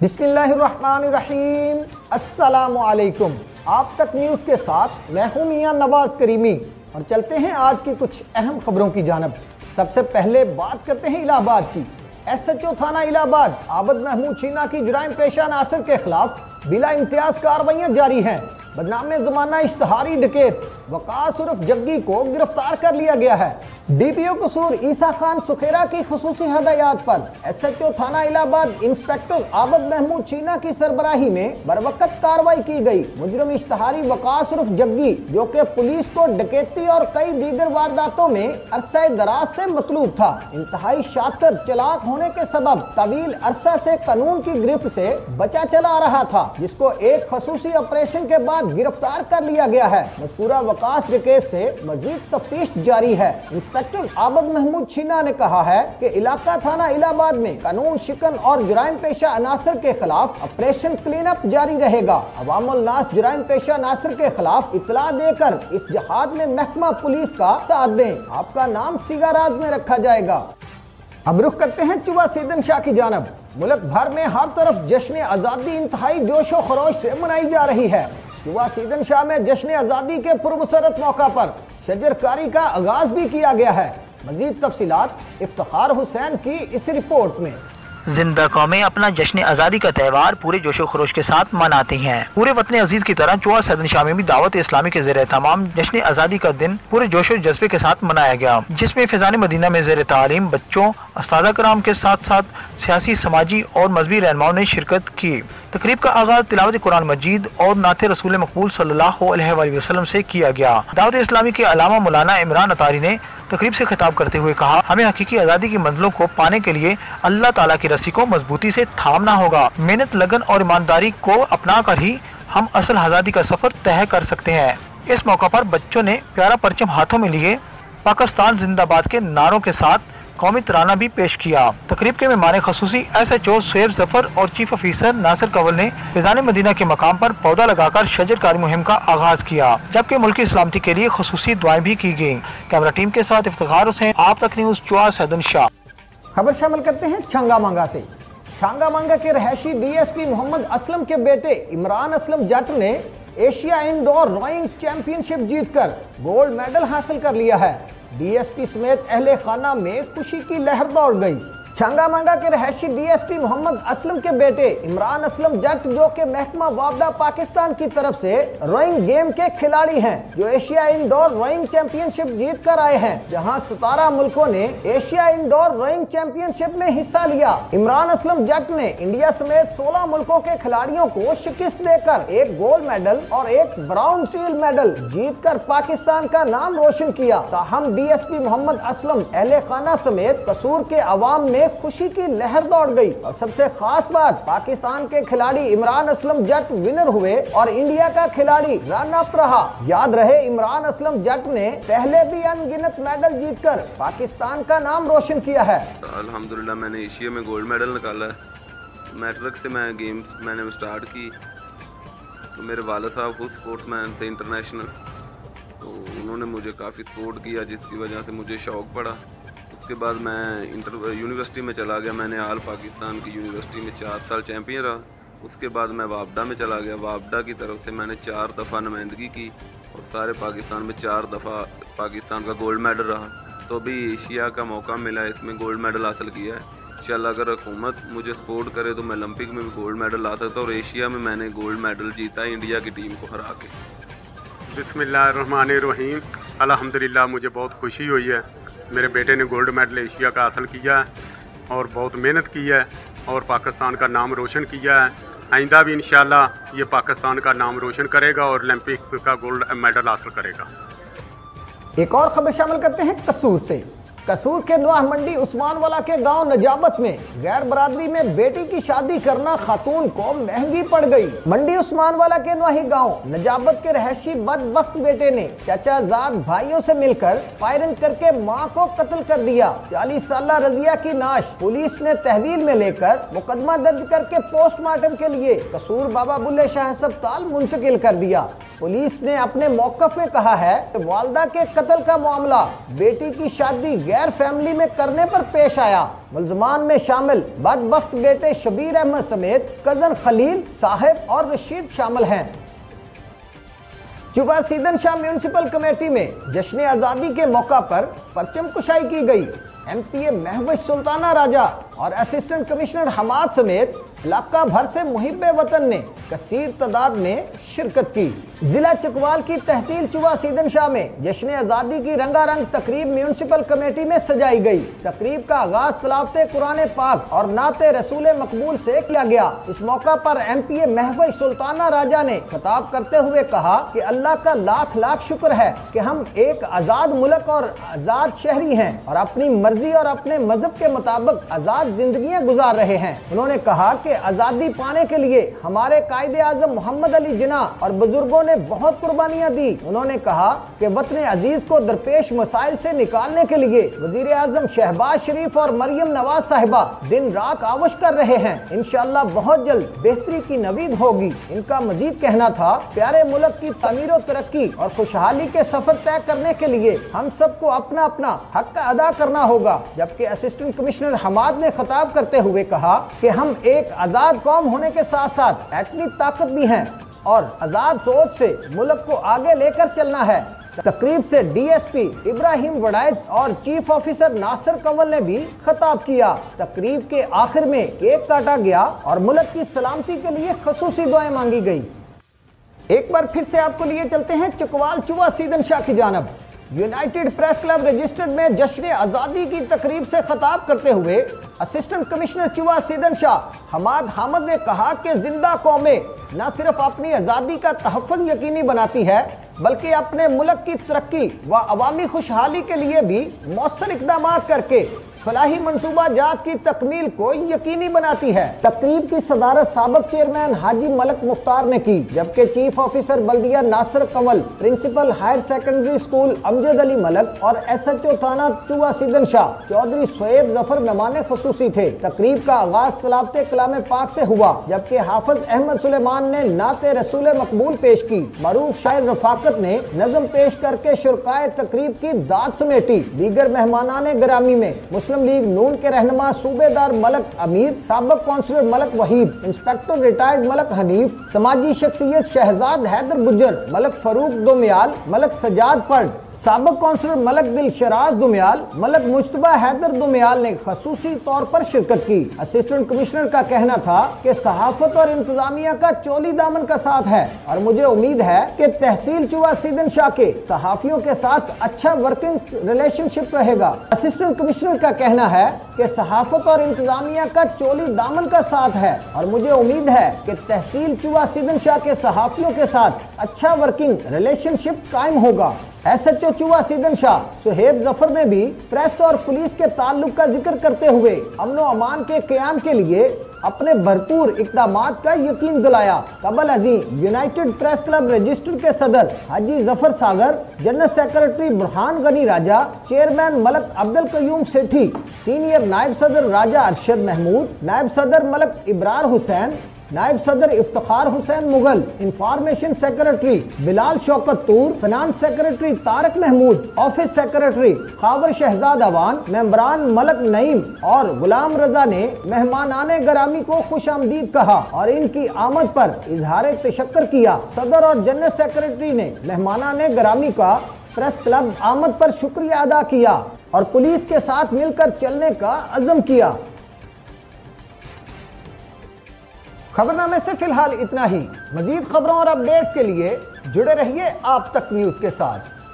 बिस्मिल्लाहिर्रहमानिर्रहीम, अस्सलामुअलैकुम। आप तक न्यूज़ के साथ मैं हूं मियां नवाज करीमी और चलते हैं आज की कुछ अहम खबरों की जानब। सबसे पहले बात करते हैं इलाहाबाद की। SHO थाना इलाहाबाद आबद महमूद चीना की जुराइम पेशा नासिर के खिलाफ बिला इम्तियाज कार्रवाइयां जारी हैं। बदनामे ज़माना इश्तहारी डकैत वकास उर्फ जग्गी को गिरफ्तार कर लिया गया है। DPO कसूर ईसा खान सुखेरा की खुसूसी हदायत पर SHO थाना इलाहाबाद इंस्पेक्टर आबद महमूद चीना की सरबराही में बरवकत कार्रवाई की गई। मुजरिम इश्तहारी वकास उर्फ जग्गी, जो कि पुलिस को डकैती और कई दीगर वारदातों में अरसा दराज से मतलूब था, इंतहाई शातिर चालाक होने के सबब तवील अरसा से कानून की गिरफ्त से बचा चला आ रहा था, जिसको एक खसूसी ऑपरेशन के बाद गिरफ्तार कर लिया गया है। मज़कूरा वकास डकैत से मजीद तफ्तीश जारी है। इंस्पेक्टर आबद महमूद चीना ने कहा है कि इलाका थाना इलाहाबाद में कानून शिकन और जुराइम पेशा अनासर के खिलाफ ऑपरेशन क्लीन अप जारी रहेगा। अवामुल नास जुराइम पेशा अनासर के खिलाफ इतला देकर इस जहाद में महकमा पुलिस का साथ दें। आपका नाम सिगाराज में रखा जाएगा। अब रुख करते हैं चुवा सीदन शाह की जानब। मुल्क भर में हर तरफ जश्न आज़ादी इंतहाई जोशो खरोश से मनाई जा रही है। चुवा सीदन शाह में जश्न आज़ादी के पुरमसरत मौका पर शजरकारी का आगाज भी किया गया है। मजीद तफसीलात इफ्तिखार हुसैन की इस रिपोर्ट में। जिंदा कौमें अपना जश्न आज़ादी का त्यौहार पूरे जोशो खरोश के साथ मनाती हैं। पूरे वतन अजीज की तरह चुवा सीदन शाह में भी दावत इस्लामी के ज़ेर तमाम जश्न आज़ादी का दिन पूरे जोशो जज्बे के साथ मनाया गया, जिसमें फैज़ान मदीना में ज़ेर तालीम बच्चों, उस्ताज़ा कराम के साथ साथ सियासी, समाजी और मजहबी रहनुमाओं ने शिरकत की। तकरीब का आगाज तिलावत कुरान मजीद और नाते रसूल मकबूल सल्लल्लाहु अलैहि वसल्लम से किया गया। दावत इस्लामी के अलामा मौलाना इमरान अतारी ने तकरीब से खिताब करते हुए कहा, हमें हकीकी आज़ादी की मंजिलों को पाने के लिए अल्लाह ताला की रस्सी को मजबूती से थामना होगा। मेहनत, लगन और ईमानदारी को अपना कर ही हम असल आज़ादी का सफर तय कर सकते हैं। इस मौका पर बच्चों ने प्यारा परचम हाथों में लिए पाकिस्तान जिंदाबाद के नारों के साथ कौमी तराना भी पेश किया। तकरीब के मेहमान खसूसी SHO शुएब जफर और चीफ ऑफिसर नासिर कंवल ने फैज़ान मदीना के मकाम पर पौधा लगाकर शजरकारी मुहिम का आगाज किया, जबकि मुल्क की सलामती के लिए खसूसी दुआएं भी की गयी। कैमरा टीम के साथ इफ्तिखार हुसैन, आप तक न्यूज़, चुवा सीदन शाह। खबर शामिल करते हैं छांगा मांगा से। छांगा मांगा के रहायशी DSP मोहम्मद असलम के बेटे इमरान असलम जट ने एशिया इंडोर रोइंग चैंपियनशिप जीतकर गोल्ड मेडल हासिल कर लिया है। DSP समेत अहले खाना में खुशी की लहर दौड़ गई। छांगा मांगा के रहायशी DSP मोहम्मद असलम के बेटे इमरान असलम जट, जो के महकमा वापदा पाकिस्तान की तरफ से रोइंग गेम के खिलाड़ी हैं, जो एशिया इंडोर रोइंग चैंपियनशिप जीत कर आए हैं, जहां 17 मुल्कों ने एशिया इंडोर रोइंग चैंपियनशिप में हिस्सा लिया। इमरान असलम जट ने इंडिया समेत 16 मुल्कों के खिलाड़ियों को शिकस्त देकर एक गोल्ड मेडल और एक ब्राउन सील मेडल जीत कर पाकिस्तान का नाम रोशन किया। ताहम DSP मोहम्मद असलम अहले खाना समेत कसूर के अवाम में खुशी की लहर दौड़ गई। और सबसे खास बात, पाकिस्तान के खिलाड़ी इमरान असलम जट विनर हुए और इंडिया का खिलाड़ी रन अप रहा। याद रहे, इमरान असलम जट ने पहले भी अनगिनत मेडल जीतकर पाकिस्तान का नाम रोशन किया है। अल्हम्दुलिल्लाह मैंने एशिया में गोल्ड मेडल निकाला है। मैट्रिक से मैं गेम्स मैंने स्टार्ट की, तो मेरे वाले साहब खुद स्पोर्ट्समैन थे इंटरनेशनल, तो उन्होंने मुझे काफ़ी सपोर्ट किया, जिसकी वजह से मुझे शौक़ पड़ा। उसके बाद मैं यूनिवर्सिटी में चला गया। मैंने आल पाकिस्तान की यूनिवर्सिटी में 4 साल चैम्पियन रहा। उसके बाद मैं वापडा में चला गया। वापडा की तरफ से मैंने 4 दफ़ा नुमाइंदगी की और सारे पाकिस्तान में 4 दफ़ा पाकिस्तान का गोल्ड मेडल रहा। तो अभी एशिया का मौका मिला, इसमें गोल्ड मेडल हासिल किया है। इंशाल्लाह अगर हुकूमत मुझे सपोर्ट करे तो मैं ओलंपिक में भी गोल्ड मेडल ला सकता हूँ। और एशिया में मैंने गोल्ड मेडल जीता है इंडिया की टीम को हरा के। बिस्मिल्लाहिर्रहमानिर्रहीम। अल्हम्दुलिल्लाह मुझे बहुत खुशी हुई है। मेरे बेटे ने गोल्ड मेडल एशिया का हासिल किया है और बहुत मेहनत की है और पाकिस्तान का नाम रोशन किया है। आइंदा भी इंशाल्लाह ये पाकिस्तान का नाम रोशन करेगा और ओलंपिक का गोल्ड मेडल हासिल करेगा। एक और खबर शामिल करते हैं कसूर से। कसूर के नवाह मंडी उस्मानवाला के गांव नजाबत में गैर बरादरी में बेटी की शादी करना खातून को महंगी पड़ गई। मंडी उस्मानवाला के नवाही गांव नजाबत के रहायशी बदबख्त बेटे ने चाचा जाद भाइयों से मिलकर फायरिंग करके मां को कत्ल कर दिया। 40 साला रजिया की नाश पुलिस ने तहवील में लेकर मुकदमा दर्ज करके पोस्टमार्टम के लिए कसूर बाबा बुल्ले शाह अस्पताल मुंतकिल कर दिया। पुलिस ने अपने मौकफ में कहा है कि वालदा के कत्ल का मामला बेटी की शादी गैर फैमिली में करने पर पेश आया। मुल्जमान में शामिल बदबख्त बेटे शबीर अहमद समेत कजन खलील, साहिब और रशीद शामिल हैं। चुबा सीदन शाह म्यूनिसिपल कमेटी में जश्न आज़ादी के मौका पर परचम कुशाई की गई। MPA महबूब सुल्ताना राजा और असिस्टेंट कमिश्नर हमाद समेत इलाका भर से मुहिब्बे वतन ने कसीर तादाद में शिरकत की। जिला चकवाल की तहसील चुबा सीदन शाह में जश्न आज़ादी की रंगारंग तकरीब म्यूनिसिपल कमेटी में सजाई गई। तकरीब का आगाज तलावते कुरान पाक और नाते रसूल मकबूल से किया गया। इस मौका पर MPA महबूब सुल्ताना राजा ने खिताब करते हुए कहा कि अल्लाह का लाख लाख शुक्र है कि हम एक आज़ाद मुल्क और आज़ाद शहरी हैं और अपनी मर्जी और अपने मजहब के मुताबिक आज़ाद जिंदगियां गुजार रहे हैं। उन्होंने कहा कि आज़ादी पाने के लिए हमारे कायदे आज़म मोहम्मद अली जिन्ना और बुजुर्गों ने बहुत कुर्बानियां दी। उन्होंने कहा कि वतन अजीज को दरपेश मसाइल से निकालने के लिए वजीर आज़म शहबाज शरीफ और मरियम नवाज साहिबा दिन रात कावश कर रहे हैं। इंशाअल्लाह बहुत जल्द बेहतरी की नवीद होगी। इनका मजीद कहना था, प्यारे मुल्क की तमीर और तरक्की और खुशहाली के सफर तय करने के लिए हम सबको अपना अपना हक अदा करना होगा। जबकि असिस्टेंट कमिश्नर हमाद ने खिताब करते हुए कहा कि हम एक आज़ाद कौम होने के साथ साथ एटमी ताकत भी हैं और आज़ाद सोच से मुल्क को आगे लेकर चलना है। तकरीब से DSP इब्राहिम वड़ाइद और चीफ ऑफिसर नासिर कंवल ने भी खिताब किया। तकरीब के आखिर में केक काटा गया और मुल्क की सलामती के लिए खसूसी दुआएं मांगी गई। एक बार फिर से आपको लिए चलते हैं चकवाल चुबा सीदन शाह की जानब। यूनाइटेड प्रेस क्लब रजिस्टर्ड में जश्न आज़ादी की तकरीब से खिताब करते हुए असिस्टेंट कमिश्नर चुबा सीदन शाह हमाद हामद ने कहा कि जिंदा कौमें न सिर्फ अपनी आज़ादी का तहफ़्फ़ुज़ यकीनी बनाती है बल्कि अपने मुल्क की तरक्की व अवामी खुशहाली के लिए भी मौसर इक़दाम करके फलाही मंसूबा जात की तकमील को यकीनी बनाती है। तकरीब की सदारत साबिक चेयरमैन हाजी मलक मुख्तार ने की, जबकि चीफ ऑफिसर बल्दिया Nasir Kanwal, principal higher secondary school Amjad Ali Malak और SHO थाना चुबा सीदन शाह चौधरी सोएब जफर मेहमान खसूसी थे। तकरीब का आगाज तलावते कलाम पाक से हुआ, जबकि हाफिज अहमद सुलेमान ने नाते रसूल मकबूल पेश की। मरूफ शायर रफाकत ने नज़म पेश करके शुरकाए तकरीब की दाद समेटी। दीगर मेहमानाने गिरामी में मुस्लिम लीग नून के रहनुमा सूबेदार मलक अमीर, साबिक councillor Malik Waheed, inspector retired Malik Hanif, समाजी शख्सियत शहजाद हैदर गुज्जर, मलक फरूक दुमियाल, मलक सजाद पर्ड, साबिक काउंसलर मलक दिल शराज दुमियाल, मलक मुश्तबा हैदर दुमियाल ने खसूसी तौर पर शिरकत की। असिस्टेंट कमिश्नर का कहना था कि सहाफत और इंतजामिया का चोली दामन का साथ है और मुझे उम्मीद है कि तहसील चुबा सीदन शाह के सहाफियों के साथ अच्छा वर्किंग रिलेशनशिप रहेगा। असिस्टेंट कमिश्नर का कहना है कि सहाफत और इंतजामिया का चोली दामन का साथ है और मुझे उम्मीद है कि तहसील चुबा सीदन शाह के सहाफियों के साथ अच्छा वर्किंग रिलेशनशिप कायम होगा। SHO चुबा सीदन शाह सुहेब जफर ने भी प्रेस और पुलिस के ताल्लुक का जिक्र करते हुए अमन व अमान के क़याम के लिए अपने भरपूर इक़दामात का यकीन दिलाया। कबल अजीम यूनाइटेड प्रेस क्लब रजिस्टर के सदर हाजी जफर सागर, जनरल सेक्रेटरी बुरहान गनी राजा, चेयरमैन मलक अब्दुल कयूम सेठी, सीनियर नायब सदर राजा अरशद महमूद, नायब सदर मलक इब्रार हुसैन, नायब सदर Iftikhar Hussain Mughal, information secretary Bilal Shaukat Toor, finance secretary Tariq Mahmood, office secretary Khawar Shahzad Awan, मेंबरान मलक नईम और गुलाम रजा ने मेहमानाने गरामी को खुशामदीद कहा और इनकी आमद पर इजहार तशक्कुर किया। सदर और जनरल सेक्रेटरी ने मेहमानाने गरामी का प्रेस क्लब आमद पर शुक्रिया अदा किया और पुलिस के साथ मिलकर चलने का अज़म किया। खबरनामे से फिलहाल इतना ही। मजीद खबरों और अपडेट्स के लिए जुड़े रहिए आप तक न्यूज़ के साथ।